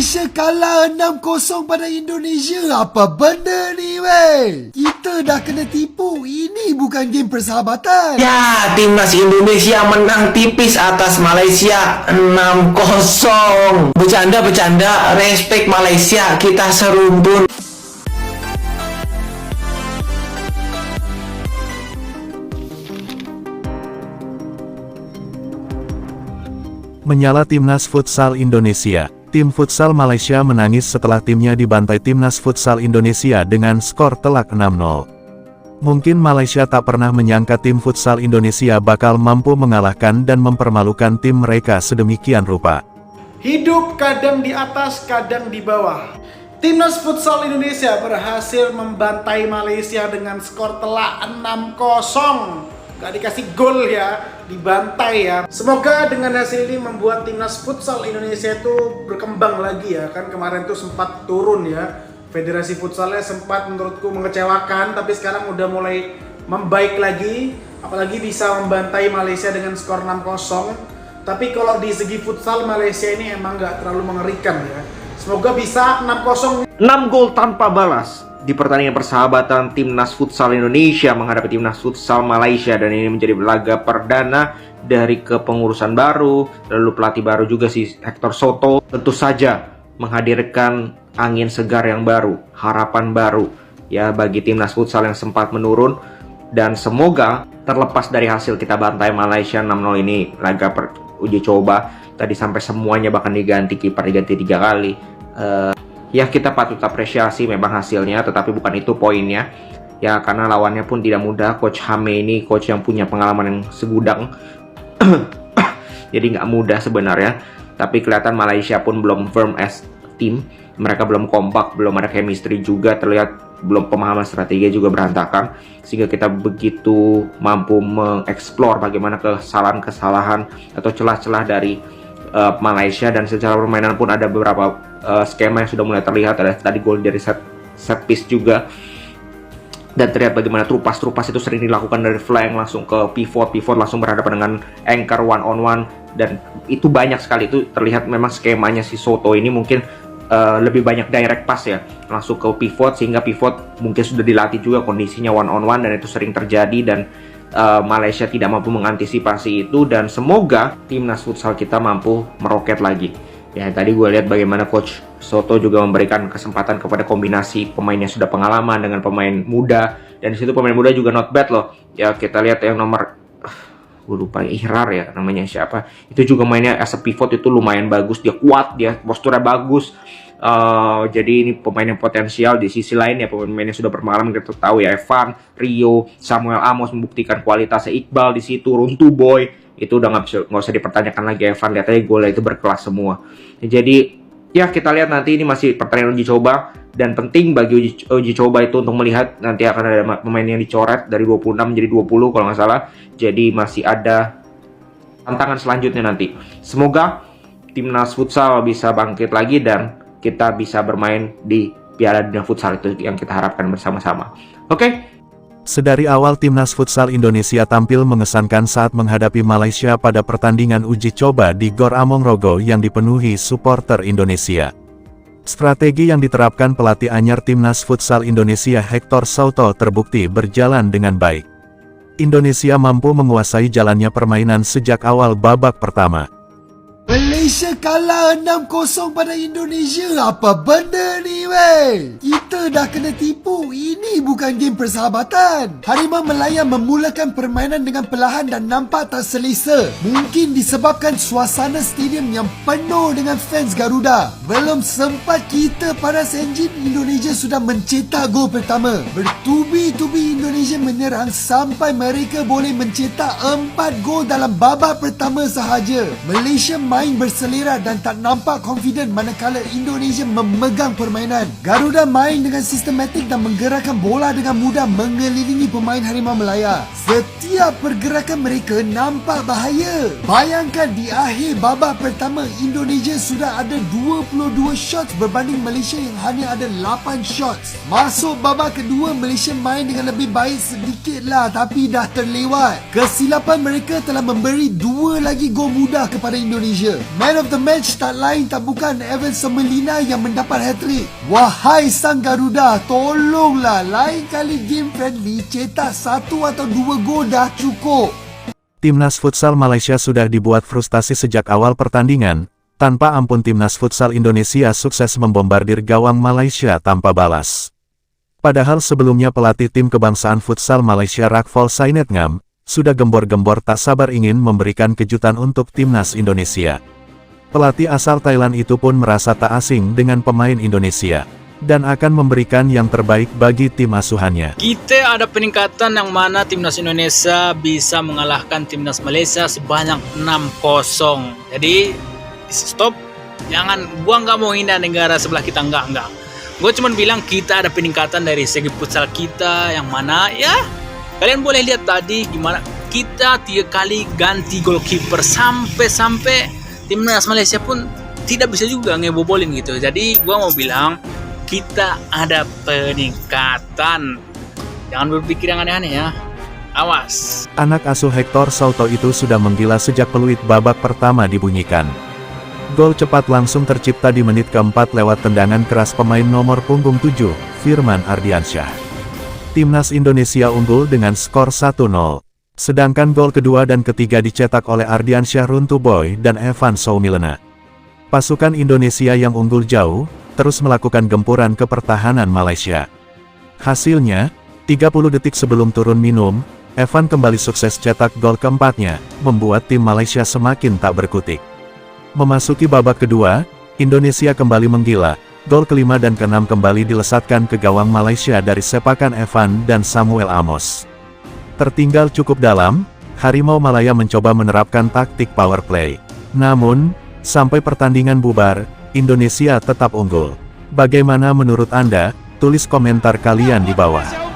Malaysia kalah 6-0 pada Indonesia. Apa benda ni weh? Kita dah kena tipu. Ini bukan game persahabatan. Ya, timnas Indonesia menang tipis atas Malaysia 6-0. Bercanda-bercanda, respect Malaysia, kita serumpun. Menyala Timnas Futsal Indonesia. Tim futsal Malaysia menangis setelah timnya dibantai Timnas Futsal Indonesia dengan skor telak 6-0. Mungkin Malaysia tak pernah menyangka tim futsal Indonesia bakal mampu mengalahkan dan mempermalukan tim mereka sedemikian rupa. Hidup kadang di atas, kadang di bawah. Timnas Futsal Indonesia berhasil membantai Malaysia dengan skor telak 6-0. Gak dikasih gol ya, dibantai ya. Semoga dengan hasil ini membuat Timnas Futsal Indonesia itu berkembang lagi ya. Kan kemarin tuh sempat turun ya. Federasi Futsalnya sempat menurutku mengecewakan, tapi sekarang udah mulai membaik lagi. Apalagi bisa membantai Malaysia dengan skor 6-0. Tapi kalau di segi futsal Malaysia ini emang gak terlalu mengerikan ya. Semoga bisa 6-0. 6 gol tanpa balas di pertandingan persahabatan Timnas Futsal Indonesia menghadapi Timnas Futsal Malaysia, dan ini menjadi laga perdana dari kepengurusan baru, lalu pelatih baru juga si Hector Soto. Tentu saja menghadirkan angin segar yang baru, harapan baru ya bagi Timnas Futsal yang sempat menurun. Dan semoga terlepas dari hasil kita bantai Malaysia 6-0 ini, laga uji coba tadi sampai semuanya bahkan diganti, kiper diganti 3 kali. Ya kita patut apresiasi memang hasilnya, tetapi bukan itu poinnya. Ya karena lawannya pun tidak mudah. Coach Hame ini coach yang punya pengalaman yang segudang. Jadi nggak mudah sebenarnya. Tapi kelihatan Malaysia pun belum firm as team. Mereka belum kompak, belum ada chemistry juga. Terlihat belum pemahaman strategi juga berantakan. Sehingga kita begitu mampu mengeksplor bagaimana kesalahan-kesalahan atau celah-celah dari Malaysia. Dan secara permainan pun ada beberapa skema yang sudah mulai terlihat. Ada tadi gol dari set piece juga, dan terlihat bagaimana trupas itu sering dilakukan dari flank langsung ke pivot langsung berhadapan dengan anchor one on one, dan itu banyak sekali. Itu terlihat memang skemanya si Soto ini mungkin lebih banyak direct pass ya, langsung ke pivot, sehingga pivot mungkin sudah dilatih juga kondisinya one on one, dan itu sering terjadi. Dan Malaysia tidak mampu mengantisipasi itu, dan semoga timnas futsal kita mampu meroket lagi. Ya tadi gue lihat bagaimana Coach Soto juga memberikan kesempatan kepada kombinasi pemain yang sudah pengalaman dengan pemain muda, dan disitu pemain muda juga not bad loh. Ya kita lihat yang nomor gue lupa Ihrar ya namanya siapa, itu juga mainnya as a pivot itu lumayan bagus, dia kuat, dia posturnya bagus. Jadi ini pemain yang potensial. Di sisi lain ya pemain yang sudah berpengalaman, kita tahu ya Evan, Rio, Samuel Amos membuktikan kualitasnya. Iqbal di situ, Runtu Boy itu udah nggak usah dipertanyakan lagi. Evan lihat aja golnya itu berkelas semua. Jadi ya kita lihat nanti, ini masih pertandingan uji coba, dan penting bagi uji coba itu untuk melihat nanti akan ada pemain yang dicoret dari 26 menjadi 20 kalau nggak salah. Jadi masih ada tantangan selanjutnya nanti. Semoga timnas futsal bisa bangkit lagi dan kita bisa bermain di Piala Dunia Futsal, itu yang kita harapkan bersama-sama. Oke? Sedari awal Timnas Futsal Indonesia tampil mengesankan saat menghadapi Malaysia pada pertandingan uji coba di Gor Among Rogo yang dipenuhi supporter Indonesia. Strategi yang diterapkan pelatih anyar Timnas Futsal Indonesia Hector Soto terbukti berjalan dengan baik. Indonesia mampu menguasai jalannya permainan sejak awal babak pertama. Malaysia kalah 6-0 pada Indonesia. Apa benda ni weh? Kita dah kena tipu. Ini bukan game persahabatan. Harimau Melaya memulakan permainan dengan perlahan dan nampak tak selesa. Mungkin disebabkan suasana stadium yang penuh dengan fans Garuda. Belum sempat kita panas enjin, Indonesia sudah mencetak gol pertama. Bertubi-tubi Indonesia menyerang sampai mereka boleh mencetak 4 gol dalam babak pertama sahaja. Malaysia main berselera dan tak nampak confident manakala Indonesia memegang permainan. Garuda main dengan sistematik dan menggerakkan bola dengan mudah mengelilingi pemain Harimau Melaya. Setiap pergerakan mereka nampak bahaya. Bayangkan di akhir babak pertama, Indonesia sudah ada 22 shots berbanding Malaysia yang hanya ada 8 shots. Masuk babak kedua, Malaysia main dengan lebih baik sedikit lah, tapi dah terlewat. Kesilapan mereka telah memberi 2 lagi gol mudah kepada Indonesia. Indonesia. Man of the match tak lain tak bukan Evan Semelina yang mendapat hat-trick. Wahai sang Garuda, tolonglah lain kali game friendly cetak 1 atau 2 gol dah cukup. Timnas Futsal Malaysia sudah dibuat frustasi sejak awal pertandingan. Tanpa ampun Timnas Futsal Indonesia sukses membombardir gawang Malaysia tanpa balas. Padahal sebelumnya pelatih tim kebangsaan futsal Malaysia Rakfal Sainet Ngam sudah gembor-gembor tak sabar ingin memberikan kejutan untuk Timnas Indonesia. Pelatih asal Thailand itu pun merasa tak asing dengan pemain Indonesia dan akan memberikan yang terbaik bagi tim asuhannya. Kita ada peningkatan yang mana Timnas Indonesia bisa mengalahkan Timnas Malaysia sebanyak 6-0. Jadi stop, jangan, gua nggak mau hina negara sebelah kita, enggak. Gue cuma bilang kita ada peningkatan dari segi futsal kita yang mana ya kalian boleh lihat tadi gimana kita 3 kali ganti goalkeeper sampai Timnas Malaysia pun tidak bisa juga ngebobolin gitu. Jadi gue mau bilang kita ada peningkatan. Jangan berpikir yang aneh-aneh ya. Awas. Anak asuh Hector Souto itu sudah menggila sejak peluit babak pertama dibunyikan. Gol cepat langsung tercipta di menit keempat lewat tendangan keras pemain nomor punggung 7, Firman Ardiansyah. Timnas Indonesia unggul dengan skor 1-0. Sedangkan gol kedua dan ketiga dicetak oleh Ardiansyah Runtuboy dan Evan Soumilena. Pasukan Indonesia yang unggul jauh, terus melakukan gempuran ke pertahanan Malaysia. Hasilnya, 30 detik sebelum turun minum, Evan kembali sukses cetak gol keempatnya, membuat tim Malaysia semakin tak berkutik. Memasuki babak kedua, Indonesia kembali menggila, gol kelima dan keenam kembali dilesatkan ke gawang Malaysia dari sepakan Evan dan Samuel Amos. Tertinggal cukup dalam, Harimau Malaya mencoba menerapkan taktik power play. Namun, sampai pertandingan bubar, Indonesia tetap unggul. Bagaimana menurut Anda? Tulis komentar kalian di bawah.